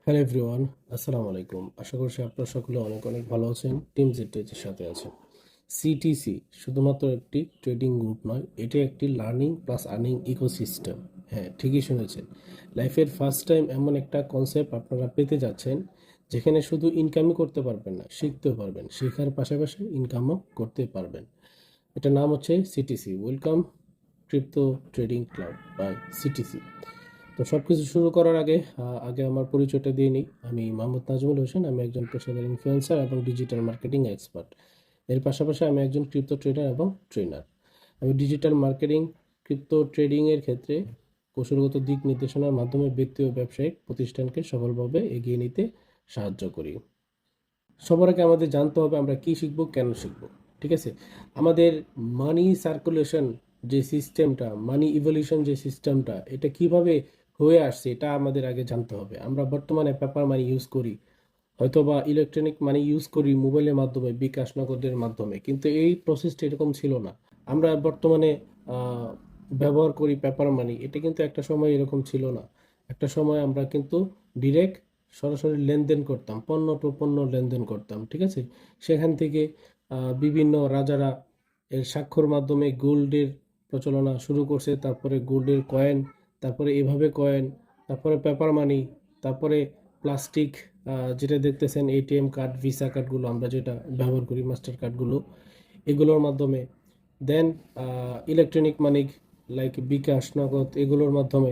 Hello everyone, আসসালামু আলাইকুম। আশা করছি আপনারা সকলে অনেক অনেক ভালো আছেন। টিম জেটের সাথে আছেন। সিটিসি শুধুমাত্র একটি ট্রেডিং গ্রুপ নয়, এটি একটি লার্নিং প্লাস আর্নিং ইকোসিস্টেম। হ্যাঁ, ঠিকই শুনেছেন। লাইফের ফার্স্ট টাইম এমন একটা কনসেপ্ট আপনারা পেতে যাচ্ছেন যেখানে শুধু ইনকামই করতে পারবেন না, শিখতেও পারবেন, শেখার পাশাপাশি ইনকামও করতে পারবেন। এটার নাম হচ্ছে CTC, welcome crypto trading club by CTC. তো সব কিছু শুরু করার আগে আমার পরিচয়টা দিয়ে নিই। আমি মোহাম্মদ নাজমুল হোসেন। আমি একজন পেশাদার ইনফ্লুয়েন্সার এবং ডিজিটাল মার্কেটিং এক্সপার্ট। এর পাশাপাশি আমি একজন ক্রিপ্টো ট্রেডার এবং ট্রেনার। আমি ডিজিটাল মার্কেটিং, ক্রিপ্টো ট্রেডিংয়ের ক্ষেত্রে কৌশলগত দিক নির্দেশনার মাধ্যমে ব্যক্তি ও ব্যবসায়িক প্রতিষ্ঠানকে সফলভাবে এগিয়ে নিতে সাহায্য করি। সবার আগে আমাদের জানতে হবে আমরা কি শিখবো, কেন শিখবো। ঠিক আছে, আমাদের মানি সার্কুলেশন যে সিস্টেমটা, মানি ইভলিউশন যে সিস্টেমটা, এটা কিভাবে হয়ে আসছে এটা আমাদের আগে জানতে হবে। আমরা বর্তমানে পেপার মানি ইউজ করি, হয়তো বা ইলেকট্রনিক মানি ইউজ করি মোবাইলের মাধ্যমে, বিকাশ নগদের মাধ্যমে, কিন্তু এই প্রসেসটা এরকম ছিল না। আমরা বর্তমানে আহ, ব্যবহার করি পেপার মানি, এটা কিন্তু একটা সময় এরকম ছিল না। একটা সময় আমরা কিন্তু ডিরেক্ট সরাসরি লেনদেন করতাম, পণ্য টু পণ্য লেনদেন করতাম। ঠিক আছে, সেখান থেকে বিভিন্ন রাজারা এর স্বাক্ষর মাধ্যমে গোল্ডের প্রচলনা শুরু করছে, তারপরে গোল্ডের কয়েন, তারপরে এভাবে কয়েন, তারপরে পেপার মানি, তারপরে প্লাস্টিক, যেটা দেখতেছেন এটিএম কার্ড, ভিসা কার্ডগুলো আমরা যেটা ব্যবহার করি, মাস্টার কার্ডগুলো, এগুলোর মাধ্যমে। দেন ইলেকট্রনিক মানি লাইক বিকাশ নগদ, এগুলোর মাধ্যমে।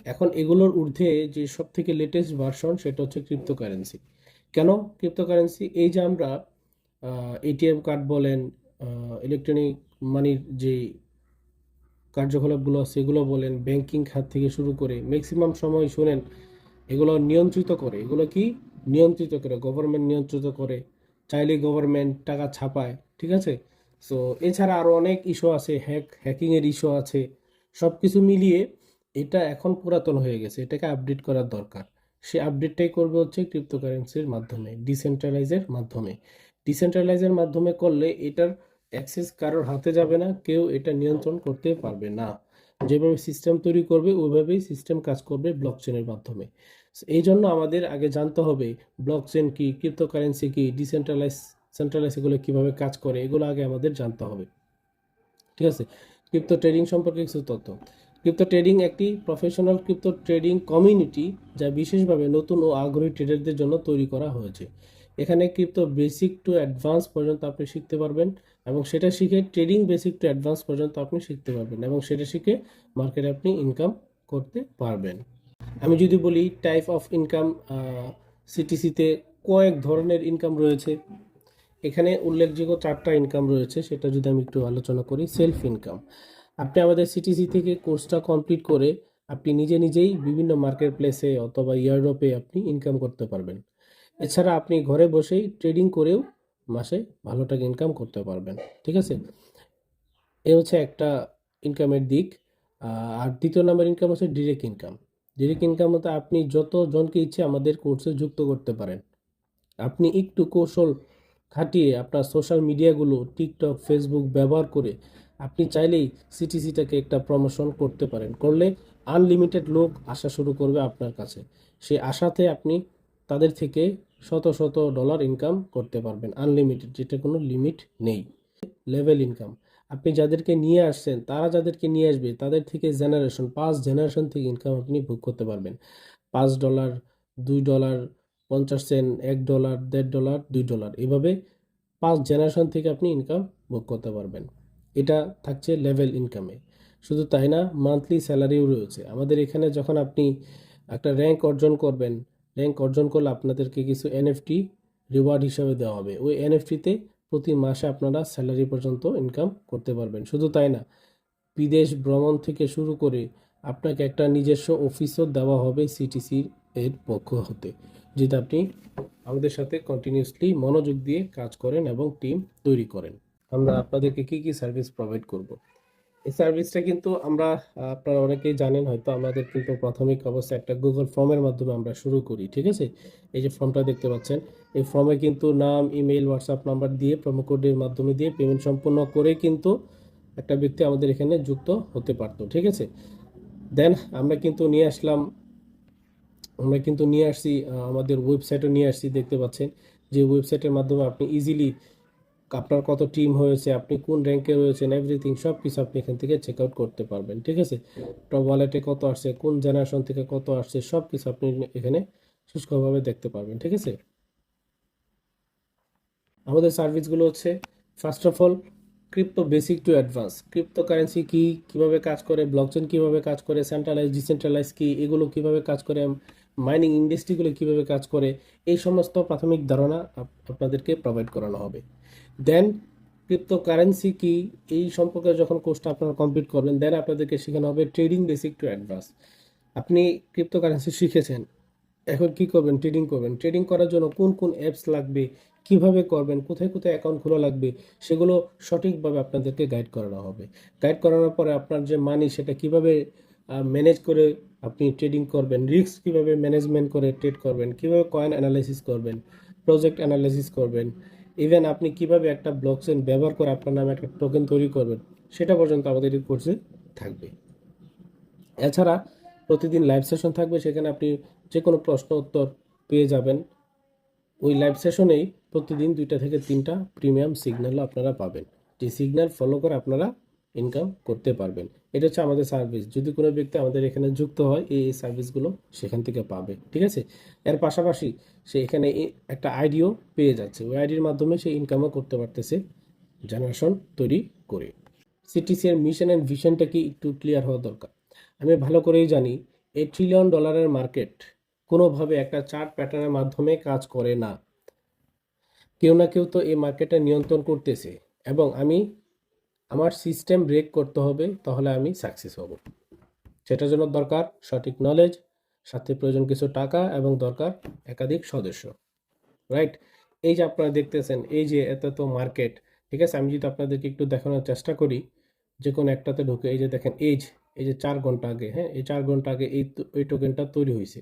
এখন এগুলোর ঊর্ধ্বে যে সব থেকে লেটেস্ট ভার্সন সেটা হচ্ছে ক্রিপ্টোকারেন্সি। কেন ক্রিপ্টোকারেন্সি? এই যে আমরা এটিএম কার্ড বলেন, ইলেকট্রনিক মানির যে কার্যকলাপগুলো আছে এগুলো বলেন, ব্যাংকিং খাত থেকে শুরু করে ম্যাক্সিমাম সময় শুনেন এগুলো নিয়ন্ত্রিত করে। এগুলো কি নিয়ন্ত্রিত করে? গভর্নমেন্ট নিয়ন্ত্রিত করে, চাইলে গভর্নমেন্ট টাকা ছাপায়। ঠিক আছে, সো এছাড়া আরও অনেক ইস্যু আছে, হ্যাকিংয়ের ইস্যু আছে। সব কিছু মিলিয়ে এটা এখন পুরাতন হয়ে গেছে, এটাকে আপডেট করার দরকার। সে আপডেটটাই করবে হচ্ছে ক্রিপ্টোকারেন্সির মাধ্যমে, ডিসেন্ট্রালাইজের মাধ্যমে। ডিসেন্ট্রালাইজের মাধ্যমে করলে এটার অ্যাক্সেস কারোর হাতে যাবে না, কেউ এটা নিয়ন্ত্রণ করতে পারবে না। যেভাবে সিস্টেম তৈরি করবে ওইভাবেই সিস্টেম কাজ করবে ব্লকচেনের মাধ্যমে। এই জন্য আমাদের আগে জানতে হবে ব্লকচেন কি, ক্রিপ্টোকারেন্সি কি, ডিসেন্ট্রালাইজ সেন্ট্রালাইজ এগুলো কিভাবে কাজ করে, এগুলো আগে আমাদের জানতে হবে। ঠিক আছে, ক্রিপ্টো ট্রেডিং সম্পর্কে কিছু তথ্য। ক্রিপ্টো ট্রেডিং একটি প্রফেশনাল ক্রিপ্টো ট্রেডিং কমিউনিটি যা বিশেষভাবে নতুন ও আগ্রহী ট্রেডারদের জন্য তৈরি করা হয়েছে। এখানে ক্রিপ্টো বেসিক টু অ্যাডভান্স পর্যন্ত আপনি শিখতে পারবেন, এবং সেটা শিখে ট্রেডিং বেসিক টু অ্যাডভান্স পর্যন্ত আপনি শিখতে পারবেন, এবং সেটা শিখে মার্কেটে আপনি ইনকাম করতে পারবেন। আমি যদি বলি টাইপ অফ ইনকাম, সিটিসিতে কয়েক ধরনের ইনকাম রয়েছে। এখানে উল্লেখযোগ্য 4টা ইনকাম রয়েছে, সেটা যদি আমি একটু আলোচনা করি। সেলফ ইনকাম, আপনি আমাদের সিটিসি থেকে কোর্সটা কমপ্লিট করে আপনি নিজে নিজেই বিভিন্ন মার্কেট প্লেসে অথবা ইয়ারড্রপে আপনি ইনকাম করতে পারবেন। এছাড়া আপনি ঘরে বসেই ট্রেডিং করেও মাসে ভালো টাকা ইনকাম করতে পারবেন। ঠিক আছে, এ হচ্ছে একটা ইনকামের দিক। আর দ্বিতীয় নাম্বার ইনকাম হচ্ছে ডিরেক্ট ইনকাম। ডিরেক্ট ইনকাম হতে আপনি যত জনকে ইচ্ছে আমাদের কোর্সে যুক্ত করতে পারেন। আপনি একটু কৌশল খাটিয়ে আপনার সোশ্যাল মিডিয়াগুলো, টিকটক, ফেসবুক ব্যবহার করে আপনি চাইলেই সিটিসিটাকে একটা প্রমোশন করতে পারেন। করলে আনলিমিটেড লোক আসা শুরু করবে আপনার কাছে। সেই আশাতে আপনি তাদের থেকে শত শত ডলার ইনকাম করতে পারবেন, আনলিমিটেড, যেটা কোনো লিমিট নেই। লেভেল ইনকাম, আপনি যাদেরকে নিয়ে আসছেন তারা যাদেরকে নিয়ে আসবে তাদের থেকে জেনারেশন, 5 জেনারেশন থেকে ইনকাম আপনি ভোগ করতে পারবেন। $5, $2, 50 সেন্ট, $1, $1.5, $2, এভাবে 5 জেনারেশন থেকে আপনি ইনকাম ভোগ করতে পারবেন। এটা থাকছে লেভেল ইনকামে। শুধু তাই না, মান্থলি স্যালারিও রয়েছে আমাদের এখানে। যখন আপনি একটা র্যাঙ্ক অর্জন করবেন, র্যাঙ্ক অর্জন করলে আপনাদেরকে কিছু এনএফটি রিওয়ার্ড হিসাবে দেওয়া হবে। ওই এনএফটিতে প্রতি মাসে আপনারা স্যালারি পর্যন্ত ইনকাম করতে পারবেন। শুধু তাই না, বিদেশ ভ্রমণ থেকে শুরু করে আপনাকে একটা নিজস্ব অফিসও দেওয়া হবে সিটিসি এর পক্ষ হতে, যেটা আপনি আমাদের সাথে কন্টিনিউসলি মনোযোগ দিয়ে কাজ করেন এবং টিম তৈরি করেন। আমরা আপনাদেরকে কি কি সার্ভিস প্রোভাইড করব, এই সার্ভিসটা কিন্তু আমরা, আপনারা অনেকেই জানেন হয়তো, আমাদের কিন্তু প্রাথমিক অবস্থায় একটা গুগল ফর্মের মাধ্যমে আমরা শুরু করি। ঠিক আছে, এই যে ফর্মটা দেখতে পাচ্ছেন, এই ফর্মে কিন্তু নাম, ইমেল, হোয়াটসঅ্যাপ নাম্বার দিয়ে প্রোমো কোডের মাধ্যমে দিয়ে পেমেন্ট সম্পূর্ণ করে কিন্তু একটা ব্যক্তি আমাদের এখানে যুক্ত হতে পারতো। ঠিক আছে, দেন আমরা কিন্তু নিয়ে আসলাম আমরা কিন্তু নিয়ে আসছি, আমাদের ওয়েবসাইটও নিয়ে আসছি, দেখতে পাচ্ছেন যে ওয়েবসাইটের মাধ্যমে আপনি ইজিলি আপনার কত টিম হয়েছে, আপনি কোন র্যাঙ্কে রয়েছেন, এভরিথিং সব কিছু আপনি এখান থেকে চেক আউট করতে পারবেন। ঠিক আছে, টপ ওয়ালেটে কত আসছে, কোন জেনারেশন থেকে কত আসছে, সব কিছু আপনি এখানে সুষ্ঠুভাবে দেখতে পারবেন। ঠিক আছে, আমাদের সার্ভিসগুলো হচ্ছে first of all crypto basic to advance. Crypto currency কি, কিভাবে কাজ করে, ব্লকচেন কিভাবে কাজ করে, সেন্ট্রালাইজ ডিসেন্ট্রালাইজ কি, এগুলো কিভাবে কাজ করে, মাইনিং ইন্ডাস্ট্রিগুলো কিভাবে কাজ করে, এই সমস্ত প্রাথমিক ধারণা আপনাদেরকে প্রোভাইড করানো হবে। দেন ক্রিপ্টো কারেন্সি কি, এই সম্পর্কে যখন কোর্সটা আপনারা কমপ্লিট করবেন, দেন আপনাদেরকে শেখানো হবে ট্রেডিং বেসিক টু অ্যাডভান্স। আপনি ক্রিপ্টো কারেন্সি শিখেছেন, এখন কি করবেন, ট্রেডিং করবেন। ট্রেডিং করার জন্য কোন কোন অ্যাপস লাগবে, কিভাবে করবেন, কোথায় কোথায় অ্যাকাউন্ট খোলা লাগবে, সেগুলো সঠিকভাবে আপনাদেরকে গাইড করানো হবে। গাইড করানোর পরে আপনার যে মানি সেটা কিভাবে ম্যানেজ করে আপনি ট্রেডিং করবেন, রিস্ক কিভাবে ম্যানেজমেন্ট করে ট্রেড করবেন, কিভাবে কয়েন অ্যানালাইসিস করবেন, প্রজেক্ট অ্যানালাইসিস করবেন, ইভেন আপনি কিভাবে একটা ব্লকচেন ব্যবহার করে আপনার নামে একটা টোকেন তৈরি করবেন, সেটা পর্যন্ত আমাদের এই কোর্সে থাকবে। এছাড়া প্রতিদিন লাইভ সেশন থাকবে, সেখানে আপনি যে কোনো প্রশ্ন উত্তর পেয়ে যাবেন। ওই লাইভ সেশনেই প্রতিদিন 2টা থেকে 3টা প্রিমিয়াম সিগন্যালও আপনারা পাবেন, যে সিগন্যাল ফলো করে আপনারা ইনকাম করতে পারবেন। এটা হচ্ছে আমাদের সার্ভিস। যদি কোনো ব্যক্তি আমাদের এখানে যুক্ত হয়, এই সার্ভিসগুলো সেখান থেকে পাবে। ঠিক আছে, এর পাশাপাশি সে এখানে একটা আইডিও পেয়ে যাচ্ছে, ওই আইডির মাধ্যমে সে ইনকামও করতে পারতেছে জেনারেশন তৈরি করে। সিটিসি এর মিশন অ্যান্ড ভিশনটা কি একটু ক্লিয়ার হওয়া দরকার। আমি ভালো করেই জানি এই ট্রিলিয়ন ডলারের মার্কেট কোনোভাবে একটা চার্ট প্যাটার্নের মাধ্যমে কাজ করে না। কেউ না কেউ তো এই মার্কেটটা নিয়ন্ত্রণ করতেছে, এবং আমার সিস্টেম ব্রেক করতে হবে, তাহলে আমি সাকসেস হব। সেটার জন্য দরকার সঠিক নলেজ, সাথে প্রয়োজন কিছু টাকা, এবং দরকার একাধিক সদস্য। রাইট, এই যে আপনারা দেখতেছেন, এই যে এত এত মার্কেট। ঠিক আছে, আমি যদি আপনাদেরকে একটু দেখানোর চেষ্টা করি, যে কোনো একটাতে ঢুকে, এই যে দেখেন, এই যে 4 ঘন্টা আগে, হ্যাঁ, এই 4 ঘন্টা আগে এই টোকেনটা তৈরি হয়েছে।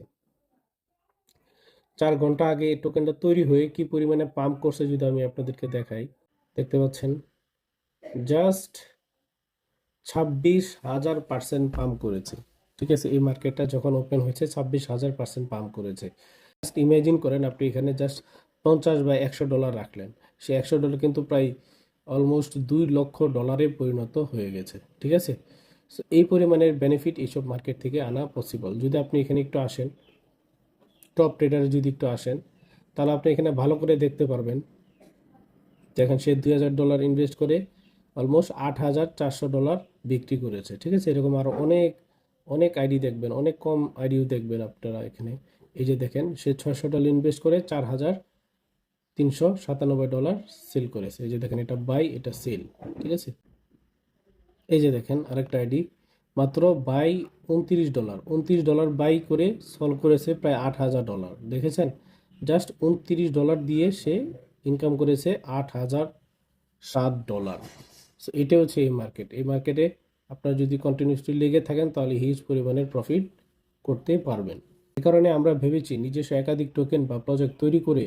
4 ঘন্টা আগে এই টোকেনটা তৈরি হয়ে কি পরিমাণে পাম্প করছে যদি আমি আপনাদেরকে দেখাই, দেখতে পাচ্ছেন জাস্ট 26,000% পাম্প করেছে। ঠিক আছে, এই মার্কেটটা যখন ওপেন হয়েছে 26,000% পাম্প করেছে। জাস্ট ইমাজিন করেন, আপনি এখানে জাস্ট 50 বা 100 ডলার রাখলেন, সে 100 ডলার কিন্তু প্রায় অলমোস্ট $2 লক্ষ পরিণত হয়ে গেছে। ঠিক আছে, সো এই পরিমাণের বেনিফিট এইসব মার্কেট থেকে আনা পসিবল। যদি আপনি এখানে একটু আসেন, টপ ট্রেডারে যদি একটু আসেন, তাহলে আপনি এখানে ভালো করে দেখতে পারবেন। দেখেন, সে $2,000 ইনভেস্ট করে অলমোস্ট $8,400 বিক্রি করেছে। ঠিক আছে, এরকম আরও অনেক অনেক আইডি দেখবেন, অনেক কম আইডিও দেখবেন আপনারা এখানে। এই যে দেখেন, সে $600 ইনভেস্ট করে $4,397 সেল করেছে। এই যে দেখেন, এটা বাই, এটা সেল। ঠিক আছে, এই যে দেখেন আরেকটা আইডি, মাত্র বাই $29, $29 বাই করে সলভ করেছে প্রায় $8,000। দেখেছেন, জাস্ট $29 দিয়ে সে ইনকাম করেছে $8,007। সো এটা হচ্ছে এই মার্কেট। এই মার্কেটে আপনারা যদি কন্টিনিউসলি লেগে থাকেন, তাহলে হিউজ পরিমাণের প্রফিট করতে পারবেন। এ কারণে আমরা ভেবেছি নিজস্ব একাধিক টোকেন বা প্রজেক্ট তৈরি করে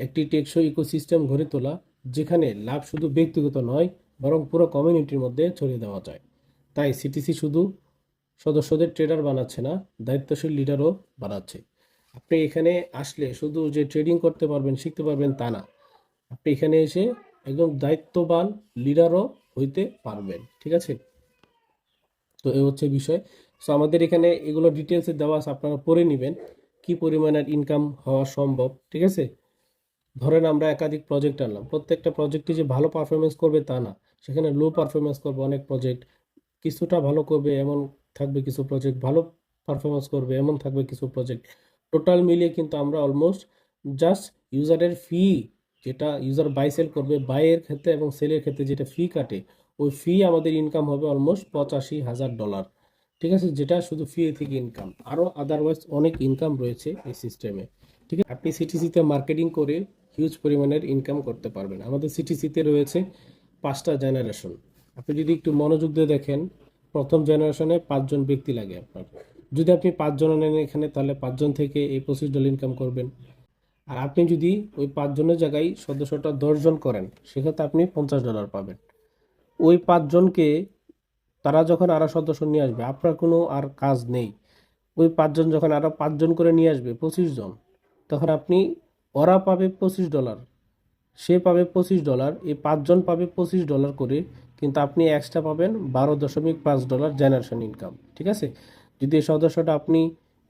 একটি টেকসই ইকোসিস্টেম গড়ে তোলা, যেখানে লাভ শুধু ব্যক্তিগত নয়, বরং পুরো কমিউনিটির মধ্যে ছড়িয়ে দেওয়া যায়। তাই সিটিসি শুধু সদস্যদের ট্রেডার বানাচ্ছে না, দায়িত্বশীল লিডারও বানাচ্ছে। আপনি এখানে আসলে শুধু যে ট্রেডিং করতে পারবেন, শিখতে পারবেন তা না, আপনি এখানে এসে একদম দায়িত্ববান লিডারও হইতে পারবেন। ঠিক আছে, তো এই হচ্ছে বিষয়। সো আমাদের এখানে এগুলো ডিটেলসে দেওয়া আছে, আপনারা পড়ে নেবেন কি পরিমাণের ইনকাম হওয়া সম্ভব। ঠিক আছে, ধরেন আমরা একাধিক প্রজেক্ট আনলাম, প্রত্যেকটা প্রজেক্টই যে ভালো পারফরমেন্স করবে তা না, সেখানে লো পারফরমেন্স করবে অনেক প্রজেক্ট, কিছুটা ভালো করবে এমন থাকবে কিছু প্রজেক্ট, ভালো পারফরমেন্স করবে এমন থাকবে কিছু প্রজেক্ট। টোটাল মিলিয়ে কিন্তু আমরা অলমোস্ট জাস্ট ইউজারের ফি, যেটা ইউজার বাই সেল করবে, বাইয়ের ক্ষেত্রে এবং সেলের ক্ষেত্রে যেটা ফি কাটে, ওই ফি আমাদের ইনকাম হবে অলমোস্ট $85,000। ঠিক আছে, যেটা শুধু ফি থেকে ইনকাম, আরও আদারওয়াইজ অনেক ইনকাম রয়েছে এই সিস্টেমে। ঠিক আছে, আপনি সিটিসিতে মার্কেটিং করে হিউজ পরিমাণের ইনকাম করতে পারবেন। আমাদের সিটিসিতে রয়েছে 5টা জেনারেশন। আপনি যদি একটু মনোযোগ দিয়ে দেখেন, প্রথম জেনারেশনে 5 জন ব্যক্তি লাগে আপনার। যদি আপনি 5 জন নেন এখানে, তাহলে 5 জন থেকে এই $25 ইনকাম করবেন। আর আপনি যদি ওই 5 জনের জায়গায় সদস্যটা 10 জন করেন, সেক্ষেত্রে আপনি $50 পাবেন। ওই 5 জনকে, তারা যখন আরো সদস্য নিয়ে আসবে, আপনার কোনো আর কাজ নেই। ওই 5 জন যখন আরও 5 জন করে নিয়ে আসবে 25 জন, তখন আপনি ওরা পাবে $25, সে পাবে $25, এই 5 জন পাবে $25 করে, কিন্তু আপনি এক্সট্রা পাবেন $12.5 জেনারেশন ইনকাম। ঠিক আছে, যদি এই সদস্যটা আপনি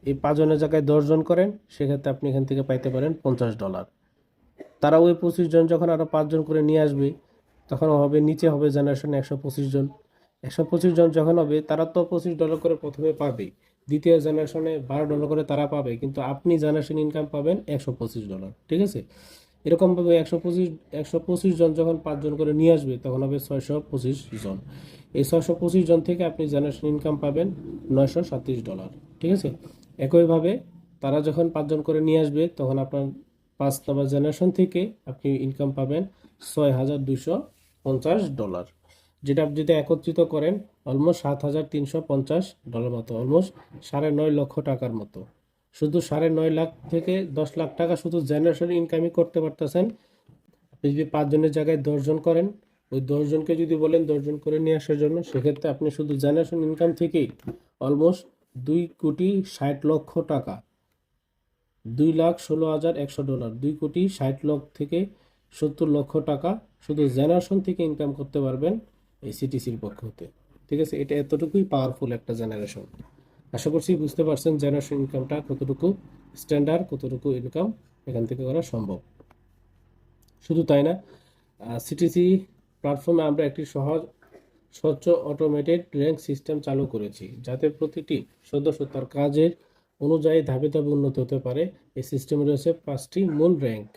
এই 5 জনের জায়গায় 10 জন করেন, সেক্ষেত্রে আপনি এখান থেকে পাইতে পারেন $50। তারা ওই 25 জন যখন আরও 5 জন করে নিয়ে আসবে, তখন হবে নিচে হবে জেনারেশন 125 জন। 125 জন যখন হবে, তারা তো $25 করে প্রথমে পাবে, দ্বিতীয় জেনারেশনে $12 করে তারা পাবে, কিন্তু আপনি জেনারেশন ইনকাম পাবেন $125। ঠিক আছে, এরকমভাবে 125 জন যখন 5 জন করে নিয়ে আসবে, তখন হবে 625 জন। এই 625 জন থেকে আপনি জেনারেশন ইনকাম পাবেন $937। ঠিক আছে, একইভাবে তারা যখন 5 জন করে নিয়ে আসবে, তখন আপনার 5 নম্বর জেনারেশন থেকে আপনি ইনকাম পাবেন $6,250, যেটা আপনি যদি একত্রিত করেন অলমোস্ট $7,350 মতো, অলমোস্ট 9.5 লক্ষ টাকার মতো। শুধু 9.5 লাখ থেকে 10 লাখ টাকা শুধু জেনারেশন ইনকামই করতে পারতেছেন। আপনি যদি 5 জনের জায়গায় 10 জন করেন, ওই 10 জনকে যদি বলেন 10 জন করে নিয়ে আসার জন্য, সেক্ষেত্রে আপনি শুধু জেনারেশন ইনকাম থেকেই অলমোস্ট $2,60,00,000, $2,16,100, $2,60,00,000 থেকে 70 লক্ষ টাকা শুধু জেনারেশন থেকে ইনকাম করতে পারবেন এই সিটিসির পক্ষ হতে। ঠিক আছে, এটা এতটুকুই পাওয়ারফুল একটা জেনারেশন। আশা করছি বুঝতে পারছেন জেনারেশন ইনকামটা কতটুকু স্ট্যান্ডার্ড, কতটুকু ইনকাম এখান থেকে করা সম্ভব। শুধু তাই না, সিটিসি প্ল্যাটফর্মে আমরা একটি সহজ, স্বচ্ছ, অটোমেটেড র্যাঙ্ক সিস্টেম চালু করেছি, যাতে প্রতিটি সদস্য তার কাজের অনুযায়ী ধাপে ধাপে উন্নত হতে পারে। এই সিস্টেমে রয়েছে 5টি মূল র্যাঙ্ক।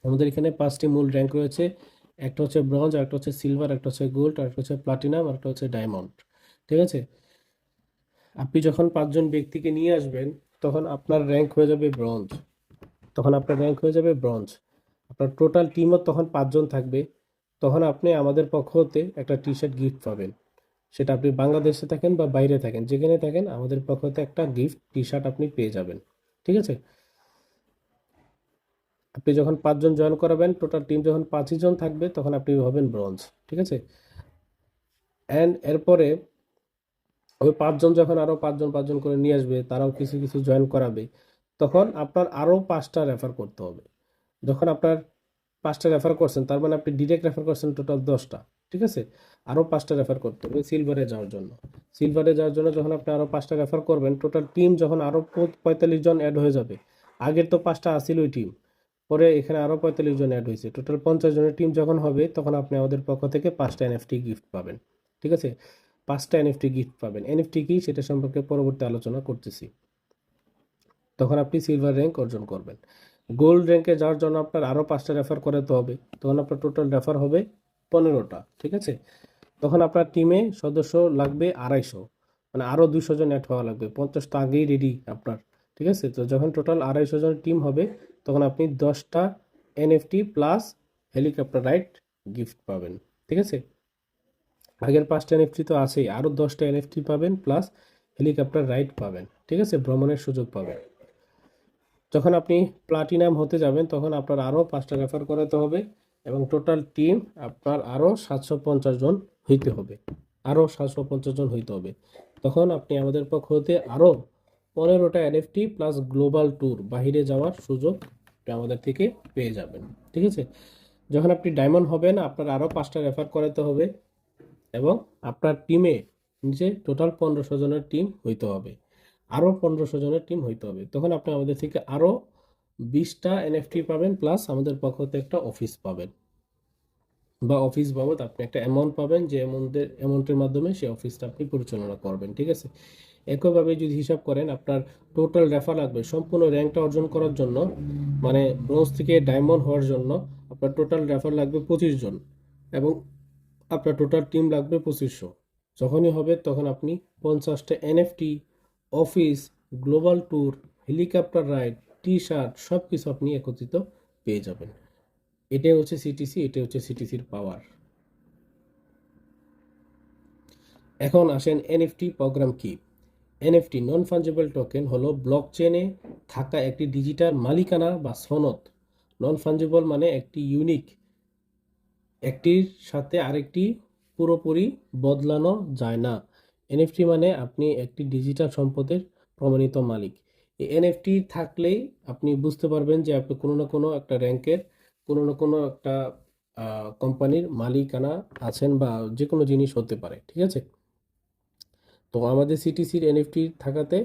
আমাদের এখানে 5টি মূল র্যাঙ্ক রয়েছে। একটা হচ্ছে ব্রঞ্জ, একটা হচ্ছে সিলভার, একটা হচ্ছে গোল্ড, একটা হচ্ছে প্লাটিনাম, আর একটা হচ্ছে ডায়মন্ড। ঠিক আছে, আপনি যখন 5 জন ব্যক্তিকে নিয়ে আসবেন, তখন আপনার র্যাঙ্ক হয়ে যাবে ব্রঞ্জ। আপনার টোটাল টিমও তখন 5 জন থাকবে। তখন আপনি আমাদের পক্ষ হতে একটা টি শার্ট গিফট পাবেন। সেটা আপনি বাংলাদেশে থাকেন বা বাইরে থাকেন, যেখানে থাকেন, আমাদের পক্ষ হতে একটা গিফট টি শার্ট আপনি পেয়ে যাবেন। ঠিক আছে, আপনি যখন 5 জন জয়েন করাবেন, টোটাল টিম যখন 5জন থাকবে, তখন আপনি হবেন ব্রঞ্জ। ঠিক আছে, অ্যান্ড এরপরে ওই 5 জন যখন আরও 5 জন করে নিয়ে আসবে, তারাও কিছু কিছু জয়েন করাবে, তখন আপনার আরও 5টা রেফার করতে হবে। যখন আপনার 5টা রেফার করছেন, তার মানে আপনি ডিরেক্ট রেফার করছেন টোটাল 10টা। ঠিক আছে, আরও 5টা রেফার করতে হবে সিলভারে যাওয়ার জন্য। যখন আপনি আরও 5টা রেফার করবেন, টোটাল টিম যখন আরও 45 জন অ্যাড হয়ে যাবে। আগের তো 5টা আসিল ওই টিম, পরে এখানে আরও 45 জন অ্যাড হয়েছে, টোটাল 50 জনের টিম যখন হবে, তখন আপনি আমাদের পক্ষ থেকে 5টা এনএফটি গিফট পাবেন। ঠিক আছে, 5টা এনএফটি গিফট পাবেন। এনএফটি কি, সেটা সম্পর্কে পরবর্তী আলোচনা করতেছি। তখন আপনি সিলভার র্যাঙ্ক অর্জন করবেন। গোল্ড র্যাঙ্কে যাওয়ার জন্য আপনার আরও 5টা রেফার করাতে হবে, তখন আপনার টোটাল রেফার হবে 15টা। ঠিক আছে, তখন আপনার টিমে সদস্য লাগবে 250, মানে আরও 200 জন অ্যাড হওয়া লাগবে। 50টা আগেই রেডি আপনার। ঠিক আছে, তো যখন টোটাল 250 জন টিম হবে, তখন আপনি 10টা NFT plus helicopter ride gift পাবেন। ঠিক আছে, আগের 5টা এনএফটি তো আছেই, আরও 10টা এনএফটি পাবেন প্লাস হেলিকপ্টার রাইড পাবেন। ঠিক আছে, ভ্রমণের সুযোগ পাবেন। যখন আপনি প্লাটিনাম হতে যাবেন, তখন আপনার আরও 5টা রেফার করাতে হবে, এবং টোটাল টিম আপনার আরও 750 জন হইতে হবে। তখন আপনি আমাদের পক্ষ হতে আরও 15টা এনএফটি প্লাস গ্লোবাল ট্যুর, বাহিরে যাওয়ার সুযোগ আমাদের থেকে পেয়ে যাবেন। ঠিক আছে, যখন আপনি ডায়মন্ড হবেন, আপনার আরও 5টা রেফার করাতে হবে, এবং আপনার টিমে নিচে টোটাল 1500 জনের টিম হইতে হবে। তখন আপনি আমাদের থেকে আরও 20টা এনএফটি পাবেন, প্লাস আমাদের পক্ষ থেকে একটা অফিস পাবেন, বা অফিস বাবদ আপনি একটা অ্যামাউন্ট পাবেন, যে অ্যামাউন্টের মাধ্যমে সেই অফিসটা আপনি পরিচালনা করবেন। ঠিক আছে, একইভাবে যদি হিসাব করেন, আপনার টোটাল রেফার লাগবে সম্পূর্ণ র্যাঙ্কটা অর্জন করার জন্য, মানে ব্রোঞ্জ থেকে ডায়মন্ড হওয়ার জন্য আপনার টোটাল রেফার লাগবে 25 জন, এবং আপনার টোটাল টিম লাগবে 2500। যখনই হবে, তখন আপনি 50টা NFT, office, global tour, helicopter ride, T shirt, সব কিছু আপনি একত্রিত পেয়ে যাবেন। এটাই হচ্ছে সিটিসির পাওয়ার। এখন আসেন এনএফটি প্রোগ্রাম কি। এনএফটি নন ফাঞ্জিবল টোকেন হলো ব্লকচেনে থাকা একটি ডিজিটাল মালিকানা বা সনদ। নন ফাঞ্জিবল মানে একটি ইউনিক, একটির সাথে আরেকটি পুরোপুরি বদলানো যায় না। এনএফটি মানে আপনি একটি ডিজিটাল সম্পদের প্রমাণিত মালিক। এই এনএফটি থাকলেই আপনি বুঝতে পারবেন যে আপনি কোনো না কোনো একটা র্যাঙ্কের কোনো না কোনো একটা কোম্পানির মালিকানা আছেন বা যে কোনো জিনিস হতে পারে, ঠিক আছে। তো আমাদের সিটিসির এনএফটি থাকাতে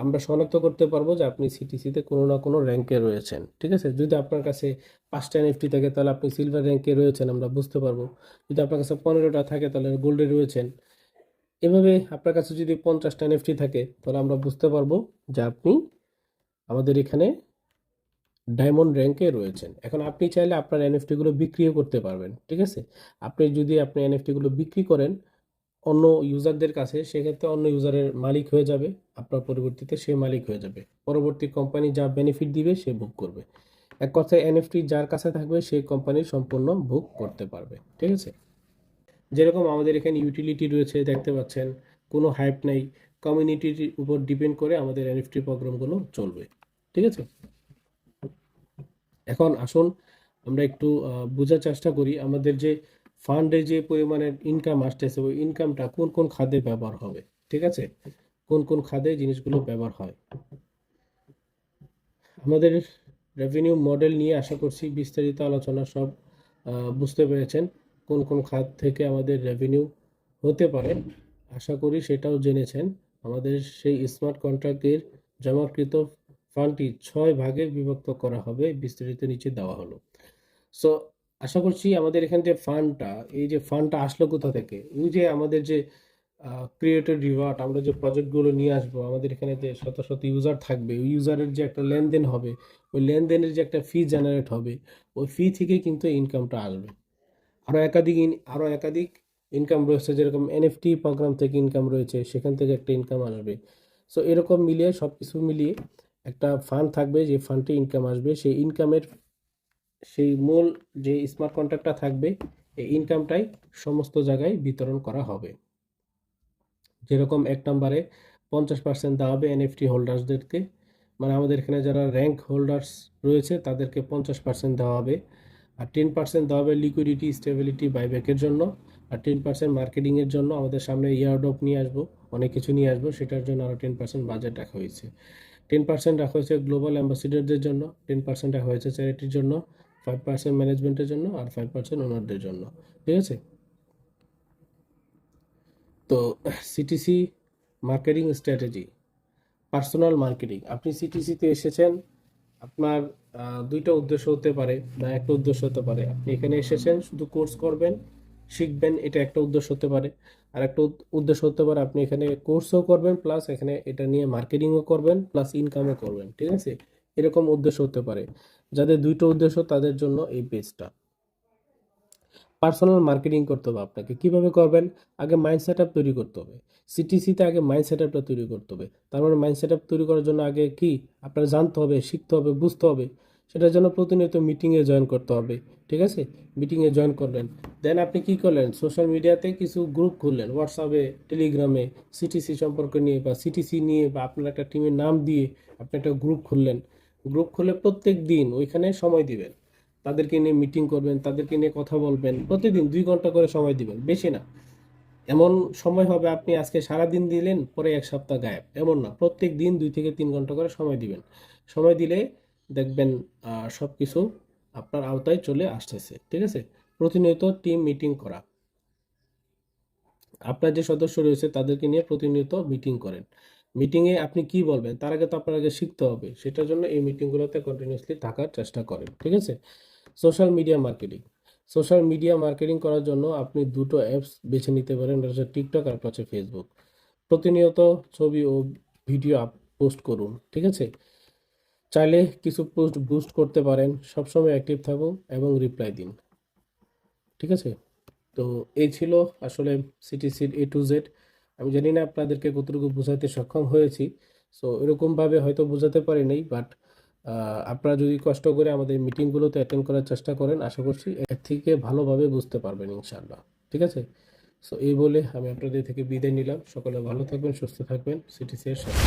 আমরা শনাক্ত করতে পারবো যে আপনি সিটিসিতে কোনো না কোনো র্যাঙ্কে রয়েছেন, ঠিক আছে। যদি আপনার কাছে 5টা এনএফটি থাকে তাহলে আপনি সিলভার র্যাঙ্কে রয়েছেন, আমরা বুঝতে পারবো। যদি আপনার কাছে 15টা থাকে তাহলে গোল্ডে রয়েছেন। এভাবে আপনার কাছে যদি 50টা এনএফটি থাকে তাহলে আমরা বুঝতে পারবো যে আপনি আমাদের এখানে ডায়মন্ড র্যাঙ্কে রয়েছেন। এখন আপনি চাইলে আপনার এনএফটিগুলো বিক্রিও করতে পারবেন, ঠিক আছে। আপনি যদি আপনি এনএফটিগুলো বিক্রি করেন অন্য ইউজারদের কাছে, সেক্ষেত্রে অন্য ইউজারের মালিক হয়ে যাবে, আপনার পরবর্তীতে সে মালিক হয়ে যাবে। পরবর্তী কোম্পানি যা বেনিফিট দিবে সে ভোগ করবে। এক কথায় এনএফটি যার কাছে থাকবে সেই কোম্পানির সম্পূর্ণ ভোগ করতে পারবে, ঠিক আছে। যেরকম আমাদের এখানে ইউটিলিটি রয়েছে দেখতে পাচ্ছেন, কোনো হাইপ নেই, কমিউনিটির উপর ডিপেন্ড করে আমাদের এনএফটি প্রোগ্রামগুলো চলবে, ঠিক আছে। এখন আসুন আমরা একটু বোঝার চেষ্টা করি আমাদের যে ফান্ডে যে পরিমাণের ইনকাম আসতেছে ওই ইনকামটা কোন কোন খাতে ব্যবহার হবে, ঠিক আছে। কোন কোন খাতে জিনিসগুলো ব্যবহার হয়। আমাদের রেভিনিউ মডেল নিয়ে আশা করছি বিস্তারিত আলোচনা সব বুঝতে পেরেছেন। কোন কোন খাত থেকে আমাদের রেভিনিউ হতে পারে আশা করি সেটাও জেনেছেন। আমাদের সেই স্মার্ট কন্ট্রাক্টের জমাকৃত ফান্ডটি 6 ভাগে বিভক্ত করা হবে, বিস্তারিত নিচে দেওয়া হলো। সো আশা করছি আমাদের এখানে যে ফান্ডটা, এই যে ফান্ডটা আসলো কোথা থেকে, ওই যে আমাদের যে ক্রিয়েটেড রিওয়ার্ড, আমরা যে প্রজেক্টগুলো নিয়ে আসবো, আমাদের এখানে যে শত শত ইউজার থাকবে, ওই ইউজারের যে একটা লেনদেন হবে, ওই লেনদেনের যে একটা ফি জেনারেট হবে, ওই ফি থেকে কিন্তু ইনকামটা আসবে। আরও একাধিক ইনকাম রয়েছে, যেরকম এনএফটি প্রোগ্রাম থেকে ইনকাম রয়েছে, সেখান থেকে একটা ইনকাম আসবে। সো এরকম মিলিয়ে সব কিছু মিলিয়ে একটা ফান্ড থাকবে, যে ফান্ডে ইনকাম আসবে, সেই ইনকামের সেই মূল যে স্মার্ট কন্ট্রাক্টটা থাকবে, এই ইনকামটাই সমস্ত জায়গায় বিতরণ করা হবে। যেরকম 1 নম্বরে 50% দেওয়া হবে এনএফটি হোল্ডার্সদেরকে, মানে আমাদের এখানে যারা র্যাঙ্ক হোল্ডার্স রয়েছে তাদেরকে 50% দেওয়া হবে। আর 10% দেওয়া হবে লিকুইডিটি স্টেবিলিটি বাইব্যাকের জন্য। আর 10% মার্কেটিংয়ের জন্য, আমাদের সামনে ইয়ারডপ নিয়ে আসবো, অনেক কিছু নিয়ে আসবো, সেটার জন্য আরও 10% বাজেট রাখা হয়েছে। 10% রাখা হয়েছে গ্লোবাল অ্যাম্বাসিডারদের জন্য, 10% রাখা হয়েছে চ্যারিটির জন্য, 5% ম্যানেজমেন্টের জন্য, আর 5% ওনারদের জন্য, ঠিক আছে। তো CTC marketing strategy, personal marketing. আপনি সিটিসিতে এসেছেন, আপনার দুইটা উদ্দেশ্য হতে পারে বা একটা উদ্দেশ্য হতে পারে। আপনি এখানে এসেছেন শুধু কোর্স করবেন, শিখবেন, এটা একটা উদ্দেশ্য হতে পারে। আর একটা উদ্দেশ্য হতে পারে আপনি এখানে কোর্সও করবেন, প্লাস এখানে এটা নিয়ে মার্কেটিংও করবেন, প্লাস ইনকামও করবেন, ঠিক আছে। এরকম উদ্দেশ্য হতে পারে। যাদের দুইটা উদ্দেশ্য তাদের জন্য এই পেজটা। পার্সোনাল মার্কেটিং করতে হবে আপনাকে। কিভাবে করবেন? আগে মাইন্ড সেট আপ তৈরি করতে হবে। সিটিসিতে আগে মাইন্ড সেট আপটা তৈরি করতে হবে। তার মানে মাইন্ড সেট আপ তৈরি করার জন্য আগে কি আপনার জানতে হবে, শিখতে হবে, বুঝতে হবে। সেটার জন্য প্রতিনিয়ত মিটিংয়ে জয়েন করতে হবে, ঠিক আছে। মিটিংয়ে জয়েন করলেন, দেন আপনি কি করলেন, সোশ্যাল মিডিয়াতে কিছু গ্রুপ খুললেন, হোয়াটসঅ্যাপে, টেলিগ্রামে, সিটিসি সম্পর্কে নিয়ে বা সিটিসি নিয়ে, বা আপনার একটা টিমের নাম দিয়ে আপনি একটা গ্রুপ খুললেন। গ্রুপ খুলে প্রত্যেক দিন ওইখানে সময় দিবেন, তাদেরকে নিয়ে মিটিং করবেন, তাদেরকে নিয়ে কথা বলবেন, প্রতিদিন 2 ঘন্টা করে সময় দিবেন, বেশি না। এমন সময় হবে আপনি আজকে সারা দিন দিলেন, পরে 1 সপ্তাহ গায়েব, এমন না। প্রত্যেক দিন 2 থেকে 3 ঘন্টা করে সময় দিবেন। সময় দিলে দেখবেন সব কিছু আপনার আওতায় চলে আসতেছে, ঠিক আছে। প্রতিনিয়ত টিম মিটিং করা, আপনার যে সদস্য রয়েছে তাদেরকে নিয়ে প্রতিনিয়ত মিটিং করেন। মিটিংয়ে আপনি কি বলবেন তার আগে তো আপনার আগে শিখতে হবে, সেটার জন্য এই মিটিংগুলোতে কন্টিনিউয়াসলি থাকার চেষ্টা করেন, ঠিক আছে। Social media marketing. Social media marketing করার জন্য আপনি দুটো অ্যাপস বেছে নিতে পারেন, একটা হচ্ছে টিকটক আর একটা হচ্ছে ফেসবুক। প্রতিনিয়ত ছবি ও ভিডিও পোস্ট করুন, ঠিক আছে। চাইলে কিছু পোস্ট বুস্ট করতে পারেন, সবসময় অ্যাক্টিভ থাকুন এবং রিপ্লাই দিন, ঠিক আছে। তো এই ছিল আসলে সিটিসির A to Z। আমি জানি না আপনাদেরকে কতটুকু বোঝাতে সক্ষম হয়েছি। সো এরকমভাবে হয়তো বোঝাতে পারি নাই, বাট আপনারা যদি কষ্ট করে আমাদের মিটিংগুলোতে অ্যাটেন্ড করার চেষ্টা করেন, আশা করছি এর থেকে ভালোভাবে বুঝতে পারবেন ইনশাআল্লাহ, ঠিক আছে। সো এই বলে আমি আপনাদের থেকে বিদায় নিলাম। সকলে ভালো থাকবেন, সুস্থ থাকবেন, সিটিসি এর সাথে।